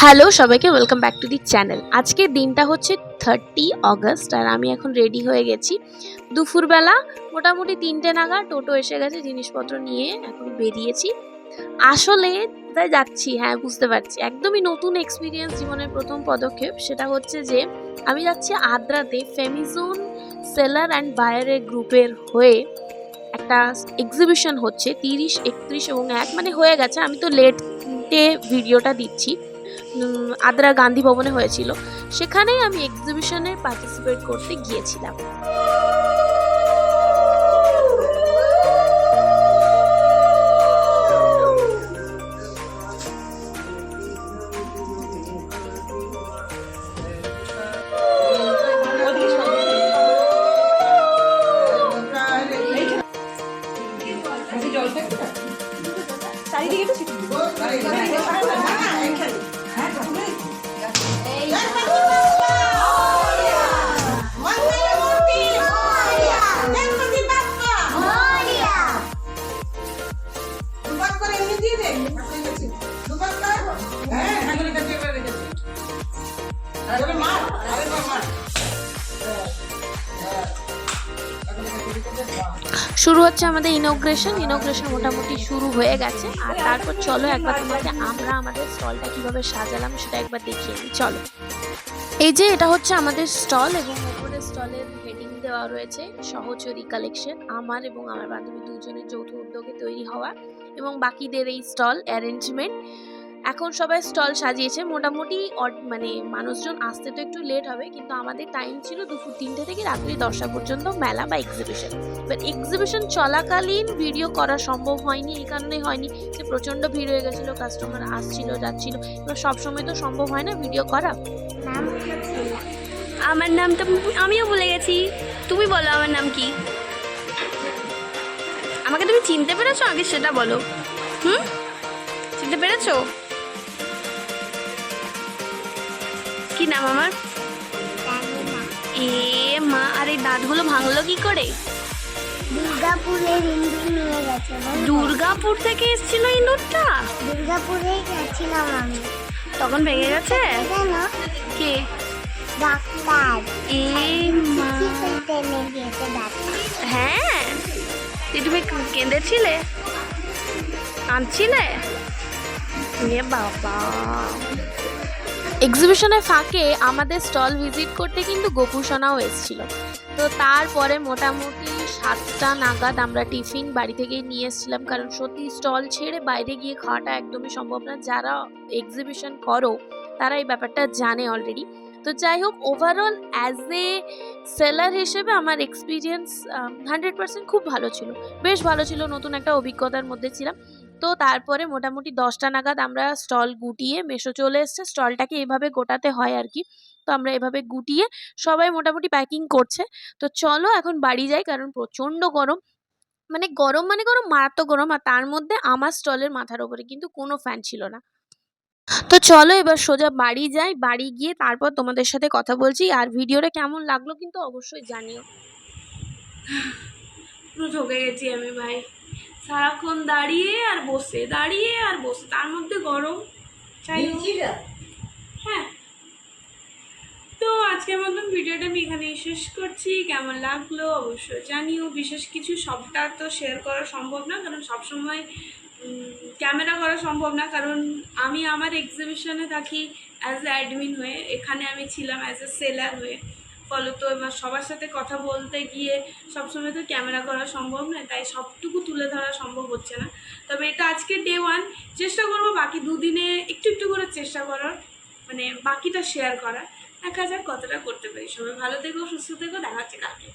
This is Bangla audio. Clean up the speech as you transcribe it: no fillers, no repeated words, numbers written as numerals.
হ্যালো সবাইকে, welcome back to the channel. আজকের দিনটা হচ্ছে 30 অগস্ট আর আমি এখন রেডি হয়ে গেছি। দুপুরবেলা মোটামুটি 3টে নাগাদ টোটো এসে গেছে, জিনিসপত্র নিয়ে এখন বেরিয়েছি। আসলে কোথায় যাচ্ছি, হ্যাঁ বুঝতে পারছি, একদমই নতুন এক্সপিরিয়েন্স, জীবনের প্রথম পদক্ষেপ। সেটা হচ্ছে যে আমি যাচ্ছি আদ্রাতে ফেমিজোন সেলার অ্যান্ড বায়ারের গ্রুপের হয়ে একটা এক্সিবিশন হচ্ছে 30, 31 এবং 1 মানে হয়ে গেছে। আমি তো লেটে ভিডিওটা দিচ্ছি। আদ্রা গান্ধী ভবনে হয়েছিল, সেখানেই আমি এক্সিবিশনে পার্টিসিপেট করতে গিয়েছিলাম। শুরু হচ্ছে আমাদের ইনগ্রেশন মোটামুটি শুরু হয়ে গেছে। আর তারপর চলো একবার তোমাকে আমরা আমাদের স্টলটা কিভাবে সাজালাম সেটা একবার দেখিয়ে নিই। চলো, এই যে এটা হচ্ছে আমাদের স্টল এবং ওপরের স্টলের হেডিং দেওয়া রয়েছে সহচরী কালেকশন। আমার এবং আমার বান্ধবী দুজনের যৌথ উদ্যোগে তৈরি হওয়া এবং বাকিদের এই স্টল অ্যারেঞ্জমেন্ট। এখন সবাই স্টল সাজিয়েছে মোটামুটি, মানে মানুষজন আসতে তো একটু লেট হবে, কিন্তু আমাদের টাইম ছিল দুপুর 3টে থেকে রাত্রি 10টা পর্যন্ত মেলা বা এক্সিবিশন। এবার এক্সিবিশন চলাকালীন ভিডিও করা সম্ভব হয়নি, এই কারণেই হয়নি যে প্রচণ্ড ভিড় হয়ে গেছিলো, কাস্টমার আসছিল যাচ্ছিল। এবার সবসময় তো সম্ভব হয় না ভিডিও করা। আমার নাম তো আমিও ভুলে গেছি, তুমি বলো আমার নাম কি? আমাকে তুমি চিনতে পেরেছো? আগে সেটা বলো। চিনতে পেরেছো? কি নাম আমার? এ মা, আর এই দাঁতগুলো ভাঙলো কি করে? দুর্গাপুরের ইন্দুর নিয়ে গেছে। দুর্গাপুর থেকে এসেছিল ইন্দুরটা? দুর্গাপুরেই গেছিলাম আমি, তখন ভেঙে গেছে? কেন? কে? ডাক্তার এ মা, টেনে দিয়েছে ডাক্তার। হ্যাঁ তুমি কেঁদেছিলে, কাঁদছিলে? এ বাবা। এক্সিবিশনের ফাঁকে আমাদের স্টল ভিজিট করতে কিন্তু গোপুসোনাও এসেছিল। তো তারপরে মোটামুটি 7টা নাগাদ আমরা টিফিন বাড়ি থেকেই নিয়ে এসেছিলাম, কারণ সত্যি স্টল ছেড়ে বাইরে গিয়ে খাওয়াটা একদমই সম্ভব না। যারা এক্সিবিশন করো তারা এই ব্যাপারটা জানে অলরেডি। তো যাই হোক, ওভারঅল অ্যাজ এ সেলার হিসেবে আমার এক্সপিরিয়েন্স 100% খুব ভালো ছিল, বেশ ভালো ছিল, নতুন একটা অভিজ্ঞতার মধ্যে ছিলাম। তো তারপরে মোটামুটি 10টা নাগাদ আমরা স্টল গুটিয়ে, মেশো চলে এসছে, স্টলটাকে এভাবে গোটাতে হয় আর কি। তো আমরা এভাবে গুটিয়ে সবাই মোটামুটি প্যাকিং করছে। তো চলো এখন বাড়ি যাই, কারণ প্রচণ্ড গরম, মানে গরম মারাত্মক গরম। আর তার মধ্যে আমার স্টলের মাথার ওপরে কিন্তু কোনো ফ্যান ছিল না। তো চলো এবার সোজা বাড়ি যাই, বাড়ি গিয়ে তারপর তোমাদের সাথে কথা বলছি। আর ভিডিওটা কেমন লাগলো কিন্তু অবশ্যই জানিও। পুরো ঠকে গেছি আমি ভাই, সারাক্ষণ দাঁড়িয়ে আর বসে, তার মধ্যে গরম। হ্যাঁ, তো আজকের মতন ভিডিওটা আমি এখানেই শেষ করছি। কেমন লাগলো অবশ্যই জানিও। বিশেষ কিছু সবটা তো শেয়ার করা সম্ভব না, কারণ সবসময় ক্যামেরা করা সম্ভব না, কারণ আমি আমার এক্সিবিশনে থাকি অ্যাজ এ অ্যাডমিন হয়ে, এখানে আমি ছিলাম অ্যাজ এ সেলার হয়ে। ফলত এবার সবার সাথে কথা বলতে গিয়ে সবসময় তো ক্যামেরা করা সম্ভব নয়, তাই সবটুকু তুলে ধরা সম্ভব হচ্ছে না। তবে এটা আজকে ডে 1, চেষ্টা করবো বাকি 2 দিনে একটু একটু করে চেষ্টা করার, মানে বাকিটা শেয়ার করার। দেখা যাক কতটা করতে পারি। সবাই ভালো থেকো, সুস্থ থেকো, দেখা হচ্ছে কালকে।